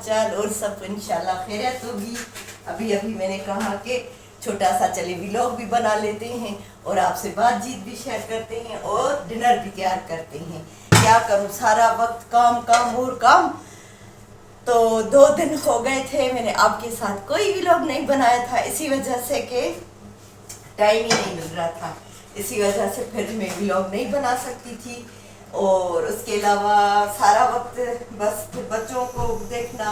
चाल और सब इंशाल्लाह खैरियत होगी। अभी अभी मैंने कहा कि छोटा सा चले व्लॉग भी बना लेते हैं और आपसे बातचीत भी शेयर करते हैं और डिनर भी तैयार करते हैं। क्या करूँ, सारा वक्त काम काम और काम। तो 2 दिन हो गए थे मैंने आपके साथ कोई व्लॉग नहीं बनाया था, इसी वजह से कि टाइम ही नहीं मिल रहा था, इसी वजह से फिर मैं व्लॉग नहीं बना सकती थी। और उसके अलावा सारा वक्त बस फिर बच्चों को देखना,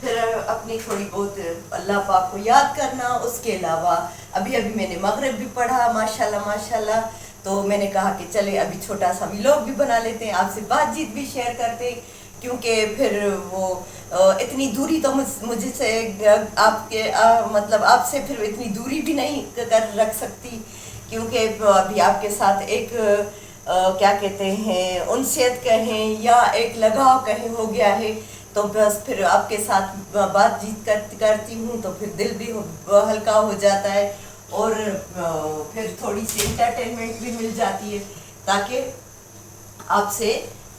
फिर अपनी थोड़ी बहुत अल्लाह पाक को याद करना। उसके अलावा अभी अभी मैंने मगरिब भी पढ़ा माशाल्लाह माशाल्लाह। तो मैंने कहा कि चले अभी छोटा सा व्लॉग भी बना लेते हैं, आपसे बातचीत भी शेयर करते हैं, क्योंकि फिर वो इतनी दूरी तो मुझसे आपके मतलब आपसे फिर इतनी दूरी भी नहीं कर रख सकती, क्योंकि अभी आपके साथ एक क्या कहते हैं उनसियत कहें या एक लगाव कहें हो गया है। तो बस फिर आपके साथ बातचीत करती हूँ तो फिर दिल भी हल्का हो जाता है और फिर थोड़ी सी इंटरटेनमेंट भी मिल जाती है, ताकि आपसे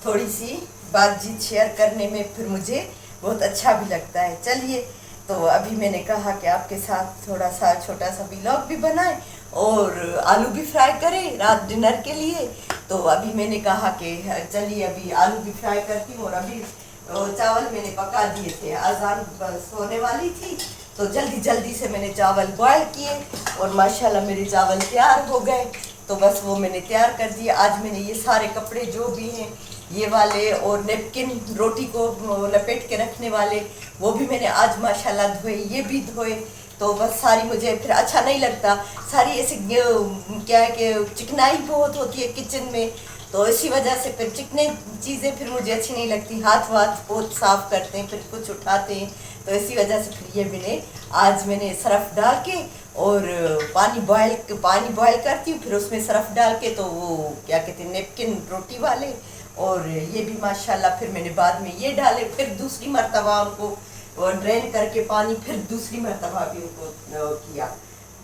थोड़ी सी बातचीत शेयर करने में फिर मुझे बहुत अच्छा भी लगता है। चलिए, तो अभी मैंने कहा कि आपके साथ थोड़ा सा छोटा सा व्लॉग भी बनाए और आलू भी फ्राई करें रात डिनर के लिए। तो अभी मैंने कहा कि चलिए अभी आलू भी फ्राई करती हूँ। और अभी चावल मैंने पका दिए थे, अजान बस होने वाली थी तो जल्दी जल्दी से मैंने चावल बॉयल किए और माशाल्लाह मेरे चावल तैयार हो गए। तो बस वो मैंने तैयार कर दिया। आज मैंने ये सारे कपड़े जो भी हैं ये वाले और नेपकिन रोटी को लपेट के रखने वाले वो भी मैंने आज माशाल्लाह धोए, ये भी धोए। तो बस सारी मुझे फिर अच्छा नहीं लगता, सारी ऐसे क्या है कि चिकनाई बहुत होती है किचन में, तो इसी वजह से फिर चिकने चीज़ें फिर मुझे अच्छी नहीं लगती। हाथ वाथ बहुत साफ़ करते हैं फिर कुछ उठाते हैं, तो इसी वजह से फिर ये आज मैंने सरफ़ डाल के और पानी बॉयल करती हूँ, फिर उसमें सरफ़ डाल के तो वो क्या कहते हैं नेपकिन रोटी वाले और ये भी माशाल्लाह फिर मैंने बाद में ये डाले, फिर दूसरी मर्तबा उनको और ड्रेन करके पानी फिर दूसरी मर्तबा भी उनको किया।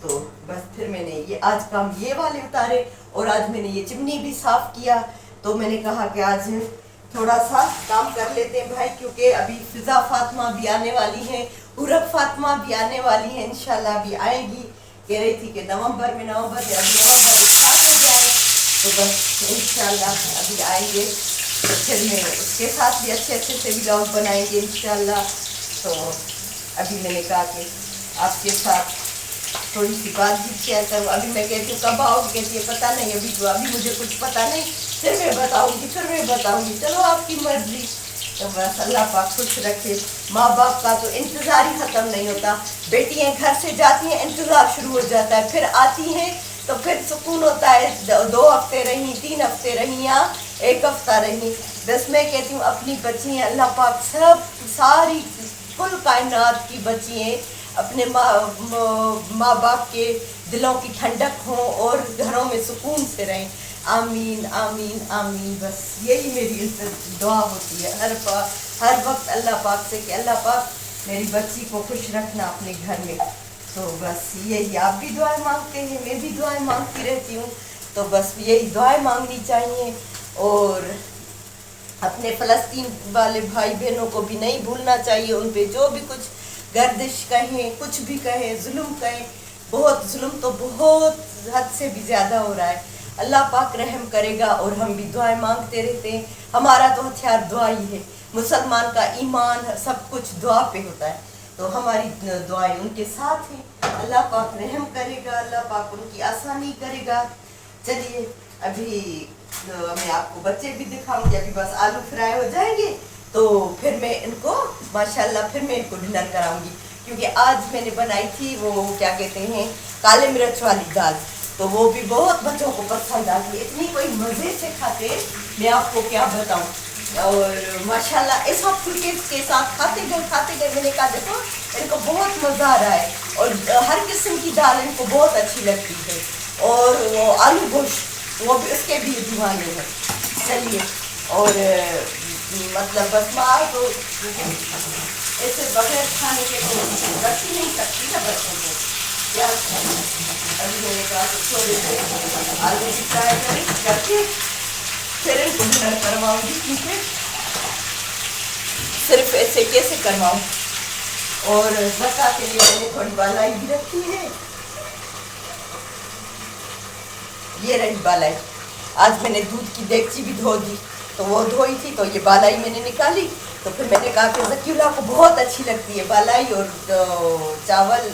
तो बस फिर मैंने ये आज काम ये वाले उतारे और आज मैंने ये चिमनी भी साफ़ किया। तो मैंने कहा कि आज थोड़ा सा काम कर लेते हैं भाई, क्योंकि अभी फिज़ा फातिमा भी आने वाली हैं, उरब फातिमा भी आने वाली हैं, इंशाल्लाह भी आएगी। कह रही थी कि नवंबर में अभी नवंबर स्टार्ट हो जाए तो बस इंशाल्लाह अभी आएंगे, तो फिर मैं उसके साथ भी अच्छे से व्लॉग बनाएंगे इंशाल्लाह। तो अभी मैंने कहा कि आपके साथ थोड़ी सी बात भी शेयर करूँ। अभी मैं कहती हूँ कब आओगे, कहती है पता नहीं, अभी मुझे कुछ पता नहीं, फिर मैं बताऊँगी, चलो आपकी मर्जी। तो बस अल्लाह पाक खुश रखे। माँ बाप का तो इंतज़ार ही ख़त्म नहीं होता। बेटियाँ घर से जाती हैं इंतज़ार शुरू हो जाता है, फिर आती हैं तो फिर सुकून होता है। 2 हफ्ते रहीं, 3 हफ्ते रहीं या 1 हफ्ता रहीं। बस मैं कहती हूँ अपनी बच्चियाँ अल्लाह पाक सब सारी कुल कायनात की बच्चियाँ अपने माँ बाप के दिलों की ठंडक हों और घरों में सुकून से रहें। आमीन आमीन आमीन। बस यही मेरी दुआ होती है हर वक्त अल्लाह पाक से कि अल्लाह पाक मेरी बच्ची को खुश रखना अपने घर में। तो बस यही आप भी दुआएं मांगते हैं, मैं भी दुआएं मांगती रहती हूँ। तो बस यही दुआएं मांगनी चाहिए और अपने फ़लस्तीन वाले भाई बहनों को भी नहीं भूलना चाहिए। उन पे जो भी कुछ गर्दिश कहें, कुछ भी कहें, जुल्म कहें, बहुत जुल्म तो बहुत हद से भी ज़्यादा हो रहा है। अल्लाह पाक रहम करेगा और हम भी दुआएं मांगते रहते हैं। हमारा तो हथियार दुआ ही है, मुसलमान का ईमान सब कुछ दुआ पे होता है। तो हमारी दुआएं उनके साथ हैं। अल्लाह पाक रहम करेगा, अल्लाह पाक उनकी आसानी करेगा। चलिए अभी मैं आपको बच्चे भी दिखाऊंगी। अभी बस आलू फ्राई हो जाएंगे तो फिर मैं इनको माशाल्लाह फिर मैं इनको डिनर कराऊंगी, क्योंकि आज मैंने बनाई थी वो क्या कहते हैं काले मिर्च वाली दाल, तो वो भी बहुत बच्चों को पसंद आती है, इतनी कोई मज़े से खाते मैं आपको क्या बताऊं। और माशाल्लाह इस सब फुल्के के साथ खाते गए मैंने कहा देखो इनको बहुत मज़ा आ रहा है और हर किस्म की दाल इनको बहुत अच्छी लगती है। और वो आलू गोश्त वो भी उसके भी दीवाने हैं। चलिए और मतलब बस माँ तो ऐसे बगैर खाने के तो रख ही नहीं सकती ना बच्चों को क्या। अभी मैंने कहा तो थोड़े से आलू भी फ्राई करके फिर इनको डिनर करवाऊंगी, क्योंकि صرف ایسے کیسے کرواؤں. اور زکا کے لیے میں نے تھوڑی بالائی بھی رکھی ہے. یہ رہی بالائی. آج میں نے دودھ کی دیگچی بھی دھو دی، تو وہ دھوئی تھی تو یہ بالائی میں نے نکالی. تو پھر میں نے کہا کہ ذکی اللہ کو بہت اچھی لگتی ہے بالائی، اور چاول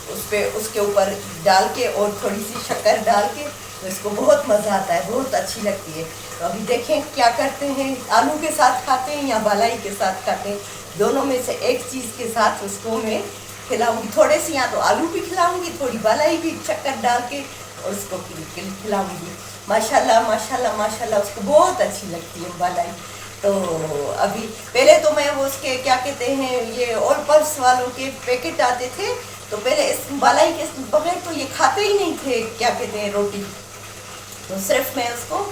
اس کے اوپر ڈال کے اور تھوڑی سی شکر ڈال کے، تو اس کو بہت مزہ آتا ہے، بہت اچھی لگتی ہے. تو ابھی دیکھیں کیا کرتے ہیں، آلو کے ساتھ کھاتے ہیں یا بالائی کے ساتھ کھاتے ہیں. دونوں میں سے ایک چیز کے ساتھ اس کو میں کھلاؤں گی. تھوڑے سے یا تو آلو بھی کھلاؤں گی، تھوڑی بالائی بھی شکر ڈال کے اور اس کو کھلاؤں گی. ماشاءاللہ ماشاءاللہ ماشاءاللہ اس کو بہت اچھی لگتی ہے بالائی. تو ابھی پہلے تو میں وہ اس کے کیا کہتے ہیں، یہ آل پرپس والوں کے پیکٹ آتے تھے، تو پہلے اس بالائی کے بغیر تو یہ کھاتے ہی نہیں تھے کیا کہتے ہیں روٹی. تو صرف میں اس کو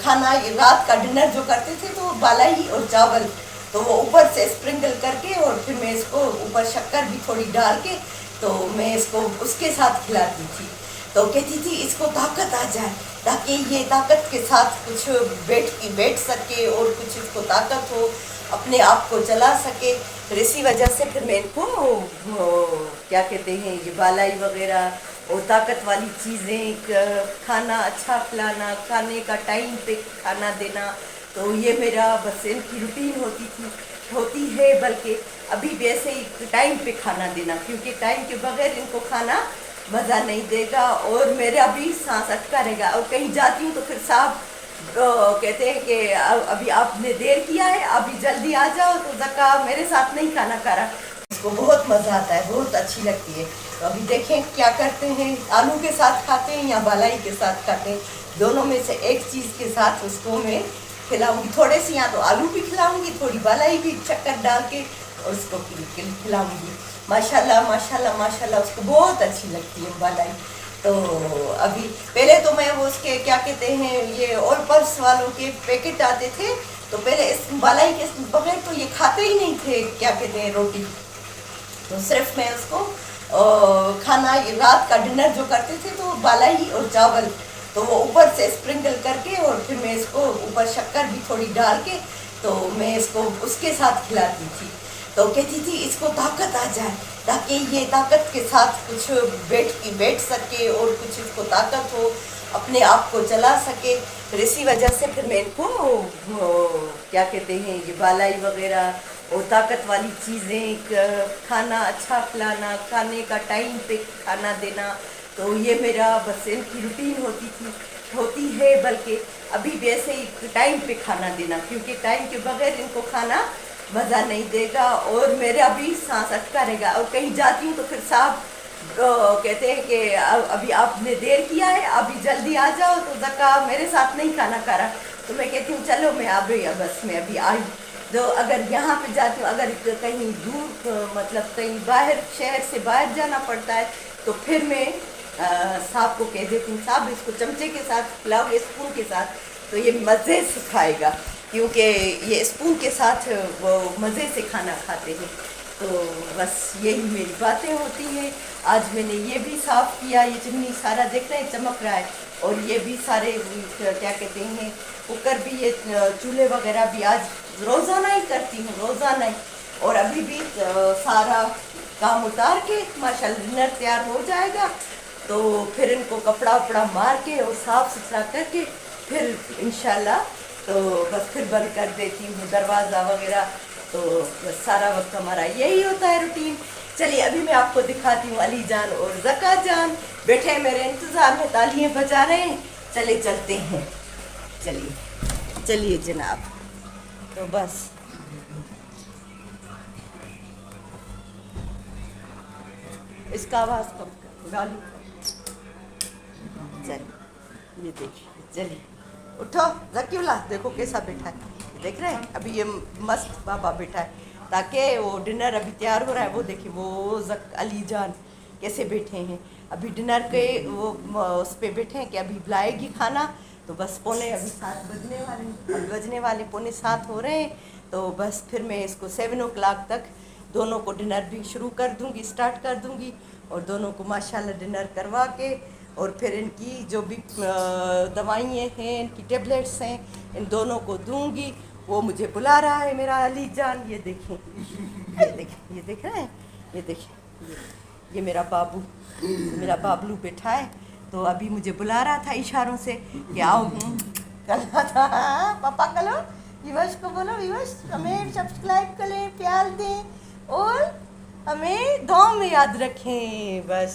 کھانا رات کا ڈنر جو کرتے تھے تو بالائی اور چاول، تو وہ اوپر سے اسپرنکل کر کے اور پھر میں اس کو اوپر شکر بھی تھوڑی ڈال کے تو میں اس کو اس کے ساتھ کھلاتی تھی. تو کہتی تھی اس کو طاقت آ جائے تاکہ یہ طاقت کے ساتھ کچھ بیٹھ سکے اور کچھ اس کو طاقت ہو، اپنے آپ کو چلا سکے. پھر اسی وجہ سے پھر میں ان کو کیا کہتے ہیں یہ بالائی وغیرہ اور طاقت والی چیزیں کھانا اچھا کھلانا، کھانے کا ٹائم پہ کھانا دینا، تو یہ میرا بس ان کی روٹین ہوتی ہے. بلکہ ابھی بھی ایسے ہی ٹائم پہ کھانا دینا، کیونکہ ٹائم کے بغیر ان کو کھانا مزہ نہیں دے گا اور میرا بھی سانس اٹکا رہے گا. اور کہیں جاتی ہوں تو پھر صاحب کہتے ہیں کہ ابھی آپ نے دیر کیا ہے، ابھی جلدی آ جاؤ. تو زکا میرے ساتھ نہیں کھانا کھا رہا، اس کو بہت مزہ آتا ہے، بہت اچھی لگتی ہے. تو ابھی دیکھیں کیا کرتے ہیں، آلو کے ساتھ کھاتے ہیں یا بالائی کے ساتھ کھاتے ہیں. دونوں میں سے ایک چیز کے ساتھ اس کو میں کھلاؤں گی. تھوڑے سے یا تو آلو بھی کھلاؤں گی، تھوڑی بالائی بھی شکر ڈال کے اور اس کو کھلاؤں گی. ماشاءاللہ ماشاءاللہ ماشاءاللہ اس کو بہت اچھی لگتی ہے بالائی. تو ابھی پہلے تو میں وہ اس کے کیا کہتے ہیں، یہ آل پرپس والوں کے پیکٹ آتے تھے، تو پہلے اس بالائی کے بغیر تو یہ کھاتے ہی نہیں تھے کیا کہتے ہیں روٹی. تو صرف میں اس کو کھانا رات کا ڈنر جو کرتے تھے تو بالائی اور چاول، تو وہ اوپر سے اسپرنکل کر کے اور پھر میں اس کو اوپر شکر بھی تھوڑی ڈال کے تو میں اس کو اس کے ساتھ کھلاتی تھی. تو کہتی تھی اس کو طاقت آ جائے تاکہ یہ طاقت کے ساتھ کچھ بیٹھ سکے اور کچھ اس کو طاقت ہو، اپنے آپ کو چلا سکے. پھر اسی وجہ سے پھر میں ان کو کیا کہتے ہیں یہ بالائی وغیرہ اور طاقت والی چیزیں کھانا اچھا کھلانا، کھانے کا ٹائم پہ کھانا دینا، تو یہ میرا بس ان کی روٹین ہوتی ہے. بلکہ ابھی بھی ایسے ہی ٹائم پہ کھانا دینا، کیونکہ ٹائم کے بغیر ان کو کھانا مزہ نہیں دے گا اور میرا بھی سانس اٹکا رہے گا. اور کہیں جاتی ہوں تو پھر صاحب کہتے ہیں کہ ابھی آپ نے دیر کیا ہے، ابھی جلدی آ جاؤ. تو زکا میرے ساتھ نہیں کھانا کھا رہا، تو میں کہتی ہوں چلو میں بس میں ابھی آئی. تو اگر یہاں پہ جاتی ہوں، اگر کہیں دور مطلب کہیں باہر شہر سے باہر جانا پڑتا ہے تو پھر میں صاحب کو کہہ دیتی ہوں صاحب اس کو چمچے کے ساتھ کھلاؤ گے، اسپون کے ساتھ، تو یہ مزے سے کھائے گا، کیونکہ یہ اسپون کے ساتھ وہ مزے سے کھانا کھاتے ہیں. تو بس یہی میری باتیں ہوتی ہیں. آج میں نے یہ بھی صاف کیا، یہ چمنی سارا دیکھ رہے ہیں چمک رہا ہے، اور یہ بھی سارے کیا کہتے ہیں کوکر بھی، یہ چولہے وغیرہ بھی آج روزانہ ہی کرتی ہوں، روزانہ ہی. اور ابھی بھی سارا کام اتار کے ماشاءاللہ ڈنر تیار ہو جائے گا تو پھر ان کو کپڑا وپڑا مار کے اور صاف ستھرا کر کے پھر انشاءاللہ تو بس پھر بند کر دیتی ہوں دروازہ وغیرہ. تو بس سارا وقت ہمارا یہی ہوتا ہے روٹین. چلیے ابھی میں آپ کو دکھاتی ہوں علی جان اور زکا جان بیٹھے ہیں میرے انتظار میں، تالیاں بجا رہے ہیں. چلے چلتے ہیں، چلیے جناب. تو بس اس کا آواز کم کر، گالی. چلیے یہ دیکھیے، چلیے اٹھو ذکی اللہ، دیکھو کیسا بیٹھا ہے، دیکھ رہے ہیں. ابھی یہ مست بابا بیٹھا ہے تاکہ وہ ڈنر ابھی تیار ہو رہا ہے. وہ دیکھیں وہ علی جان کیسے بیٹھے ہیں، ابھی ڈنر کے وہ اس پہ بیٹھے ہیں کہ ابھی لائے گی کھانا. تو بس ابھی 7 بجنے والے 6:45 ہو رہے ہیں. تو بس پھر میں اس کو 7 o'clock تک دونوں کو ڈنر بھی شروع کر دوں گی، اسٹارٹ کر دوں گی، اور دونوں کو ماشاءاللہ ڈنر کروا کے اور پھر ان کی جو بھی دوائیں ہیں، ان کی ٹیبلیٹس ہیں، ان دونوں کو دوں گی. वो मुझे बुला रहा है मेरा अली जान। ये देखें, ये देख रहे हैं, ये देखें, ये मेरा बाबलू बैठा है। तो अभी मुझे बुला रहा था इशारों से कि आओ करना था। पापा कलो विवश को बोलो, विवश हमें सब्सक्राइब करें, प्यार दें और हमें दुआ में याद रखें बस।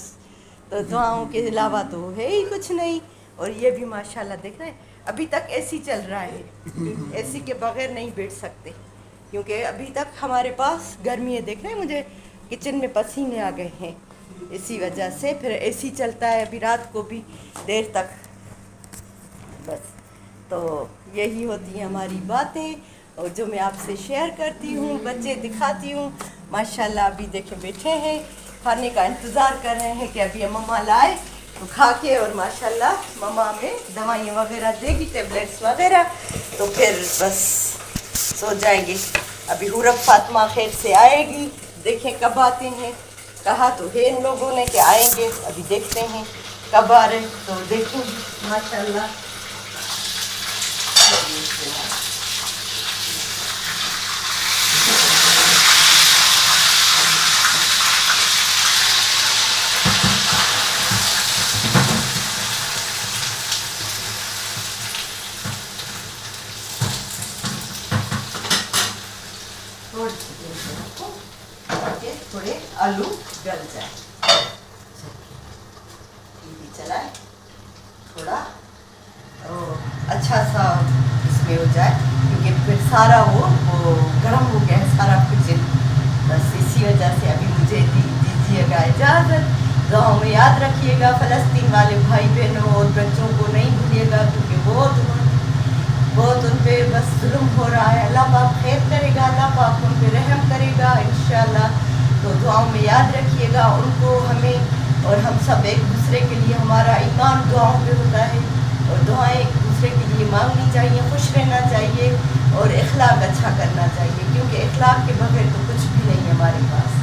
तो दुआओं के अलावा तो है ही कुछ नहीं। और ये भी माशाल्लाह देख रहे हैं, अभी तक एसी चल रहा है, एसी के बगैर नहीं बैठ सकते क्योंकि अभी तक हमारे पास गर्मी है। देख रहे हैं, मुझे किचन में पसीने आ गए हैं इसी वजह से। फिर एसी चलता है अभी रात को भी देर तक बस। तो यही होती हैं हमारी बातें और जो मैं आपसे शेयर करती हूँ, बच्चे दिखाती हूँ। माशाल्लाह अभी देखे बैठे हैं, खाने का इंतज़ार कर रहे हैं कि अभी मम्मा लाए तो खा के, और माशाल्लाह मम्मा हमें दवाइयाँ वगैरह देगी, टेबलेट्स वगैरह, तो फिर बस सो जाएंगे। अभी हुरब फातिमा खैर से आएगी, देखें कब आते हैं। कहा तो है इन लोगों ने कि आएंगे, अभी देखते हैं कब आ रहे, तो देखें माशाल्लाह। थोड़े आलू गल जाए, चलाए थोड़ा अच्छा सा इसमें हो जाए क्योंकि फिर सारा वो गर्म हो गया है सारा किचन। बस इसी वजह से अभी मुझे दीजिएगा इजाज़त। दुआओं में याद रखिएगा, फ़लस्तीन वाले भाई बहनों और बच्चों को नहीं भूलिएगा क्योंकि बहुत उन पे बस जुल्म हो रहा है। अल्लाह पाक खैर करेगा, अल्लाह पाक उन पे रहम करेगा इंशाल्लाह। तो दुआओं में याद रखिएगा उनको, हमें और हम सब एक दूसरे के लिए। हमारा ईमान दुआओं पे होता है और दुआएं एक दूसरे के लिए मांगनी चाहिए, खुश रहना चाहिए और इखलाक अच्छा करना चाहिए क्योंकि इखलाक के बगैर तो कुछ भी नहीं है हमारे पास।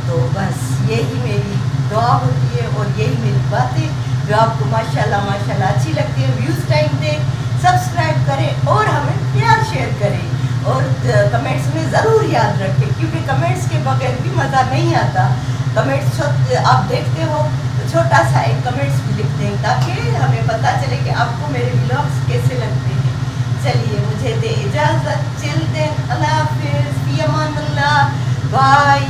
तो बस यही मेरी दुआ होती है और यही मेरी बातें जो आपको माशाल्लाह अच्छी लगती है। व्यूज़ टाइम दें, सब्सक्राइब करें और हमें प्यार शेयर करें और कमेंट्स में ज़रूर याद रखें क्योंकि कमेंट्स के बगैर भी मज़ा नहीं आता। कमेंट्स आप देखते हो तो छोटा सा एक कमेंट्स भी लिख दें ताकि हमें पता चले कि आपको मेरे व्लॉग्स कैसे लगते हैं। चलिए मुझे दे इजाज़त, चिल दें, अल्लाह हाफ़िज़, फ़ी अमान अल्लाह, बाय।